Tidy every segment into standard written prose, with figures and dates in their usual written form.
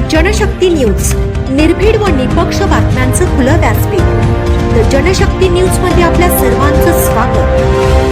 Janshakti news, निर्भीड व निपक्ष बातम्यांचं खुलं व्यासपीठ। द जनशक्ती न्यूज मध्ये आपल्या सर्वांचं स्वागत।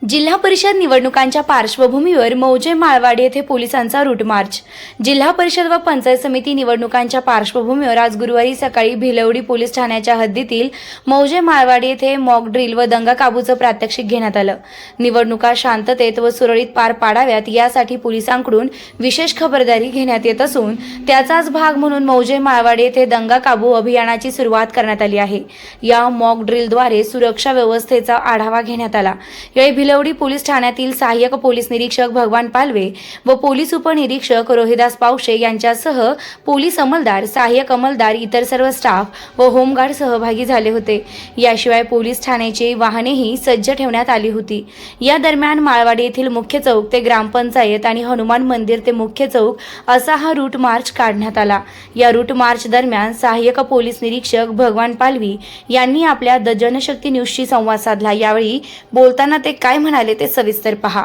जिल्हा परिषद निवडणुकांच्या पार्श्वभूमीवर मौजे माळवाडी येथे पोलिसांचा रूट मार्च। जिल्हा परिषद व पंचायत समिती निवडणुकांच्या पार्श्वभूमीवर आज गुरुवारी सकाळी भिलवडी पोलीस ठाण्याच्या हद्दीतील मौजे माळवाडी येथे मॉक ड्रिल व दंगा काबूचं प्रात्यक्षिक घेण्यात आलं। निवडणुका शांततेत व सुरळीत पार पाडाव्यात यासाठी पोलिसांकडून विशेष खबरदारी घेण्यात येत असून त्याचाच भाग म्हणून मौजे माळवाडी येथे दंगा काबू अभियानाची सुरुवात करण्यात आली आहे। या मॉक ड्रिलद्वारे सुरक्षा व्यवस्थेचा आढावा घेण्यात आला। यावेळी भिलवडी पोलीस ठाण्यातील सहाय्यक पोलीस निरीक्षक भगवान पालवे व पोलीस उपनिरीक्षक रोहिदास पावशे यांच्यासह पोलीस अंमलदार, सहाय्यक अंमलदार, इतर सर्व स्टाफ व होमगार्ड सहभागी झाले होते। याशिवाय पोलीस ठाण्याची वाहनेही सज्ज ठेवण्यात आली होती। या दरम्यान माळवाडी येथील मुख्य चौक ते ग्रामपंचायत आणि हनुमान मंदिर ते मुख्य चौक असा हा रूट मार्च काढण्यात आला। या रूट मार्च दरम्यान सहाय्यक पोलीस निरीक्षक भगवान पालवी यांनी आपल्या द जनशक्ती न्यूजशी संवाद साधला। यावेळी बोलताना ते काय म्हणाले ते सविस्तर पहा।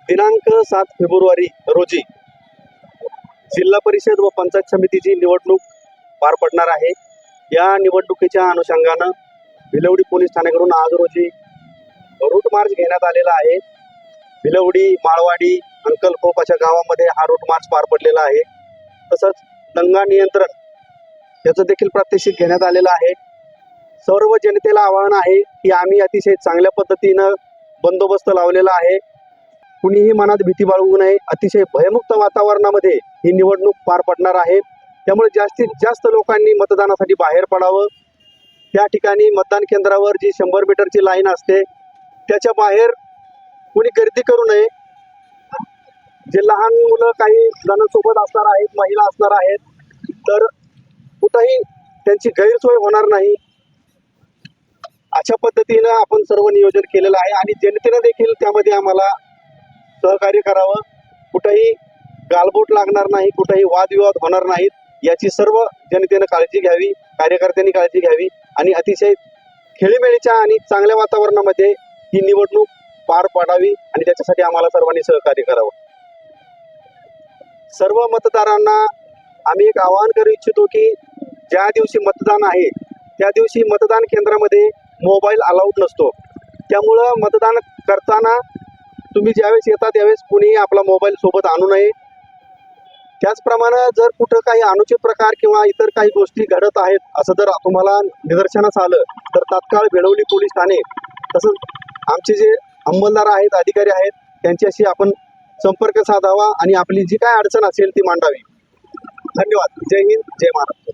दिनांक 7 फेब्रुवारी रोजी जिल्हा परिषद व पंचायत समितीची निवडणूक पार पडणार आहे। या निवडणुकीच्या अनुषंगानं भिलवडी पोलीस ठाण्याकडून आज रोजी रूट मार्च घेण्यात आलेला आहे। भिलवडी, माळवाडी, अंकलखोप अशा गावामध्ये हा रूट मार्च पार पडलेला आहे। तसंच दंगा नियंत्रण याचं देखील प्रात्यक्षिक घेण्यात आलेलं आहे। सर्व जनतेला आवाहन आहे की आम्ही अतिशय चांगल्या पद्धतीनं बंदोबस्त लावलेला आहे। कुणीही मनात भीती बाळगू नये। अतिशय भयमुक्त वातावरणामध्ये ही निवडणूक पार पडणार आहे। त्यामुळे जास्तीत जास्त लोकांनी मतदानासाठी बाहेर पडावं। त्या ठिकाणी मतदान केंद्रावर जी 100 मीटरची लाईन असते त्याच्या बाहेर कुणी गर्दी करू नये। जे लहान मुलं काही जणांसोबत असणार आहेत, महिला असणार आहेत, तर कुठंही त्यांची गैरसोय होणार नाही अशा पद्धतीनं आपण सर्व नियोजन केलेलं आहे आणि जनतेनं देखील त्यामध्ये आम्हाला सहकार्य करावं। कुठेही गालबोट लागणार नाही, कुठेही वादविवाद होणार नाहीत याची सर्व जनतेनं काळजी घ्यावी, कार्यकर्त्यांनी काळजी घ्यावी आणि अतिशय खेळीमेळीच्या आणि चांगल्या वातावरणामध्ये ही निवडणूक पार पाडावी आणि त्याच्यासाठी आम्हाला सर्वांनी सहकार्य करावं। सर्व मतदारांना आम्ही एक आवाहन करू इच्छितो की ज्या दिवशी मतदान आहे त्या दिवशी मतदान केंद्रामध्ये मोबाईल अलाउड नसतो। त्यामुळं मतदान करताना तुम्ही ज्यावेळेस येता त्यावेळेस कुणीही आपला मोबाईल सोबत आणू नये। त्याचप्रमाणे जर कुठं काही अनुचित प्रकार किंवा इतर काही गोष्टी घडत आहेत असं जर तुम्हाला निदर्शनास आलं तर तात्काळ भिलवडी पोलीस ठाणे तसंच आमचे जे अंमलदार आहेत, अधिकारी आहेत, त्यांच्याशी आपण संपर्क साधावा आणि आपली जी काय अडचण असेल ती मांडावी। धन्यवाद। जय हिंद, जय महाराष्ट्र।